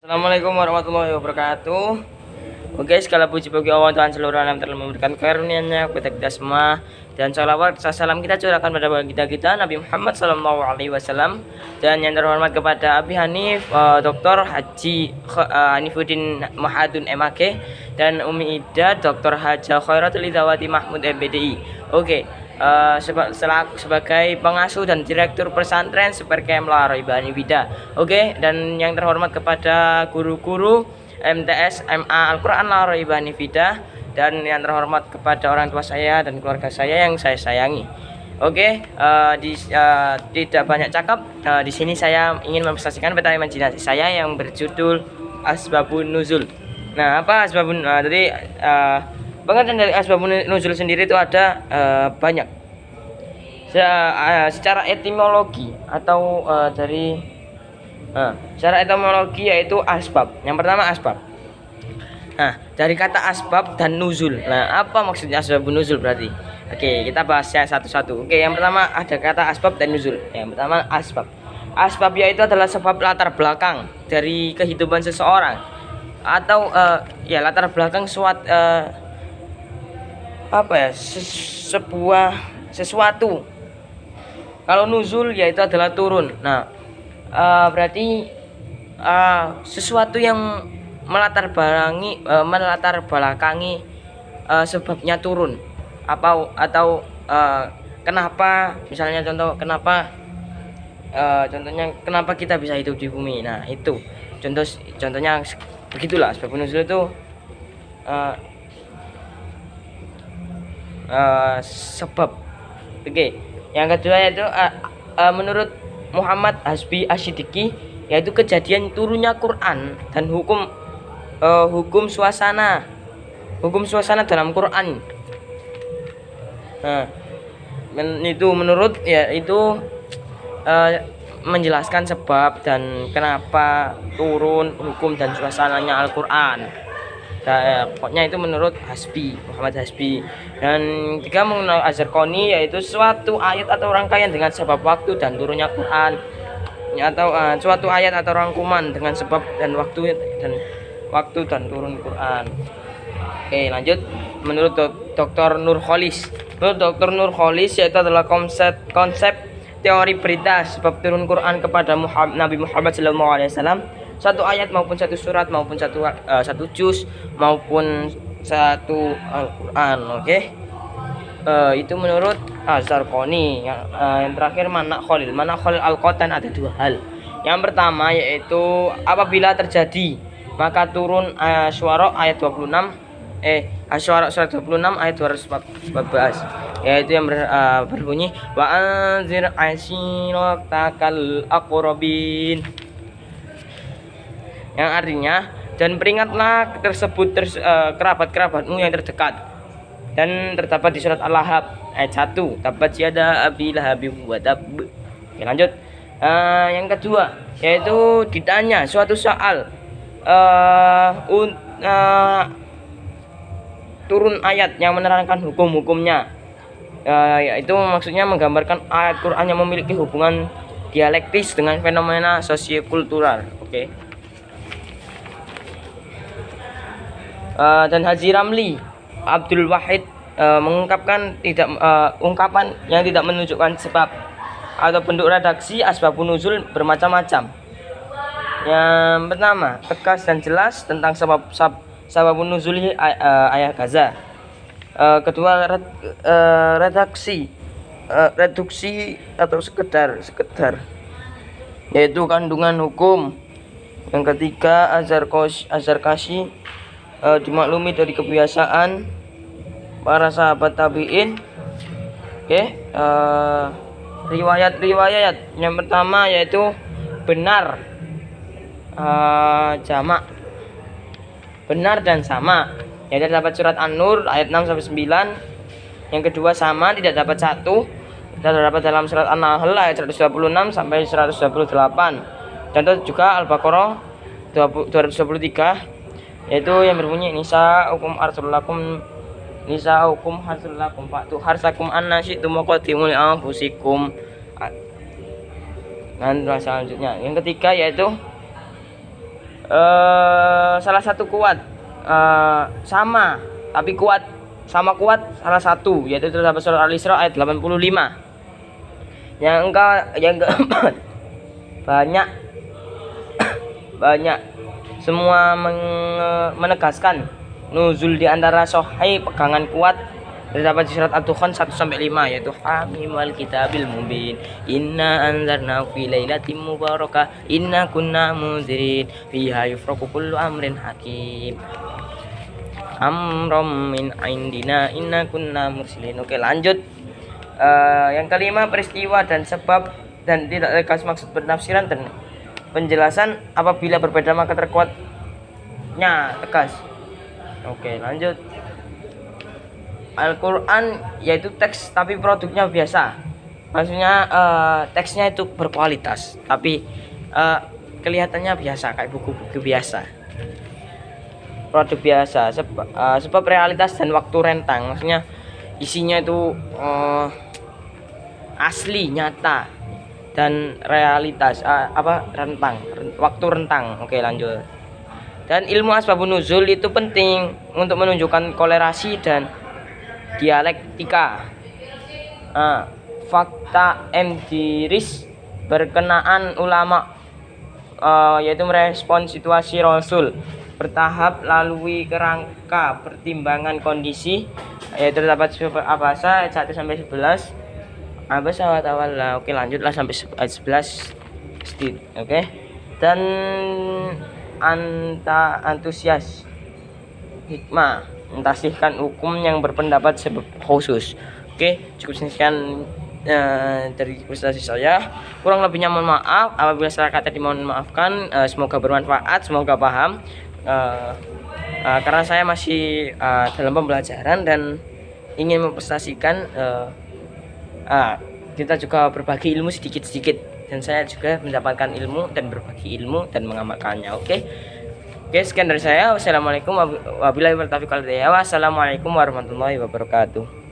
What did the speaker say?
Assalamualaikum warahmatullahi wabarakatuh. Oke, segala puji bagi Allah Tuhan seluruh alam telah memberikan karunia-Nya kepada kita semua, dan salawat salam kita curahkan pada baginda kita Nabi Muhammad Sallallahu Alaihi Wasallam, dan yang terhormat kepada Abi Hanif, Dr. Haji Hanifuddin Mahadun MAG, dan Umi Ida Dr. Haja Khairatul Idawati Mahmud MBDI. Oke, sebagai pengasuh dan direktur pesantren Supercamp La Roibani Wida. Oke, dan yang terhormat kepada guru-guru MTS MA Al-Quran La Roibani Wida, dan yang terhormat kepada orang tua saya dan keluarga saya yang saya sayangi. Oke, tidak banyak cakap. Di sini saya ingin mempresentasikan peta imajinasi saya yang berjudul Asbabun Nuzul. Nah, apa asbabun? Tadi pengertian dari asbabun nuzul sendiri itu ada banyak. Secara etimologi atau secara etimologi yaitu asbab. Yang pertama asbab. Nah, dari kata asbab dan nuzul. Nah, apa maksudnya asbabun nuzul berarti? Oke, kita bahasnya satu-satu. Oke, yang pertama ada kata asbab dan nuzul. Yang pertama asbab. Asbab yaitu adalah sebab latar belakang dari kehidupan seseorang, atau latar belakang sesuatu. Kalau nuzul yaitu adalah turun. Nah, berarti sesuatu yang melatar belakangi sebabnya turun. Atau kenapa, misalnya contohnya kenapa kita bisa hidup di bumi. Nah, itu contohnya begitulah asbabun nuzul itu. Sebab. Oke, yang kedua yaitu menurut Muhammad Hasbi Asyidiki, yaitu kejadian turunnya Quran dan hukum suasana dalam Quran. Nah, itu menurut itu menjelaskan sebab dan kenapa turun hukum dan suasananya Al-Quran. Pokoknya itu menurut Muhammad Hasbi. Dan tiga mengenal Az-Zarqani, yaitu suatu ayat atau rangkaian dengan sebab waktu dan turunnya Quran, atau suatu ayat atau rangkuman dengan sebab dan waktu dan turun Quran. Oke, lanjut. Menurut Dr. Nurholis. Menurut Dr. Nurholis, yaitu adalah konsep teori berita sebab turun Quran kepada Nabi Muhammad SAW, satu ayat maupun satu surat maupun satu juz maupun satu Al-Quran. Oke. Itu menurut Az-Zarqani. Yang terakhir Manak Khalil Al-Qatan, ada dua hal. Yang pertama yaitu apabila terjadi, maka turun Asy-Syu'ara ayat 26 Asy-Syu'ara surat 26 ayat 214, yaitu yang berbunyi wa anzir ashiratakal aqrabin, yang artinya dan peringatlah kerabat-kerabatmu yang terdekat, dan terdapat di surat Al-Lahab ayat 1, tabat yada abi lahabin wa tab. Oke, lanjut. Yang kedua yaitu ditanya suatu soal turun ayat yang menerangkan hukum-hukumnya, yaitu maksudnya menggambarkan ayat Quran yang memiliki hubungan dialektis dengan fenomena sosiokultural. Oke. Dan Haji Ramli Abdul Wahid mengungkapkan ungkapan yang tidak menunjukkan sebab atau bentuk redaksi asbabun nuzul bermacam-macam. Yang pertama, tegas dan jelas tentang sababun nuzul ayat Gaza. Kedua, reduksi atau sekedar, yaitu kandungan hukum. Yang ketiga, Azarkashi dimaklumi dari kebiasaan para sahabat tabi'in. Oke, riwayat yang pertama yaitu benar, jamak, benar dan sama, yaitu dapat surat An-Nur ayat 6 sampai 9. Yang kedua sama, tidak dapat satu, terdapat dalam surat An-Nahl ayat 126 sampai 128. Dan juga Al-Baqarah 223, yaitu yang berbunyi nisa'ukum harsul lakum fa'tu harsakum anna syi'tum wa qaddimu li anfusikum. Dan selanjutnya yang ketiga yaitu salah satu kuat, sama tapi kuat, sama kuat salah satu, yaitu terdapat surat Al-Isra ayat 85. Yang keempat, banyak banyak semua menegaskan nuzul di antara sahih pegangan kuat terdapat di surat Ad-Dukhan 1-5, yaitu hamim wal kitabil mubin inna anzarna fi lailatin mubarakah inna kunna munzirin fiha yufraqu kullu amrin hakim amrom min indina inna kunna mursilin. Oke, lanjut. Yang kelima, peristiwa dan sebab dan tidak tegas maksud penafsiran dan penjelasan. Apabila berbeda maka terkuatnya tegas. Oke, lanjut. Al-Quran yaitu teks tapi produknya biasa. Maksudnya teksnya itu berkualitas tapi kelihatannya biasa, kayak buku-buku biasa, produk biasa. Sebab realitas dan waktu rentang, maksudnya isinya itu asli, nyata, dan realitas rentang, waktu rentang. Oke, lanjut. Dan ilmu asbabun nuzul itu penting untuk menunjukkan kolerasi dan dialektika, fakta empiris berkenaan ulama, yaitu merespon situasi Rasul bertahap lalui kerangka pertimbangan kondisi, yaitu terdapat Abasa ayat 1-11. Abasa wa tawalla. Oke, lanjutlah sampai ayat 11 sedikit. Oke. Dan antusias hikmah mentasihkan hukum yang berpendapat sebab khusus. Oke, cukup sekian dari presentasi saya. Kurang lebihnya mohon maaf. Apabila salah kata dimohon maafkan. Semoga bermanfaat, semoga paham. Karena saya masih dalam pembelajaran dan ingin mempresentasikan, kita juga berbagi ilmu sedikit-sedikit, dan saya juga mendapatkan ilmu dan berbagi ilmu dan mengamalkannya. Oke, sekian dari saya. Wassalamualaikum warahmatullahi wabarakatuh.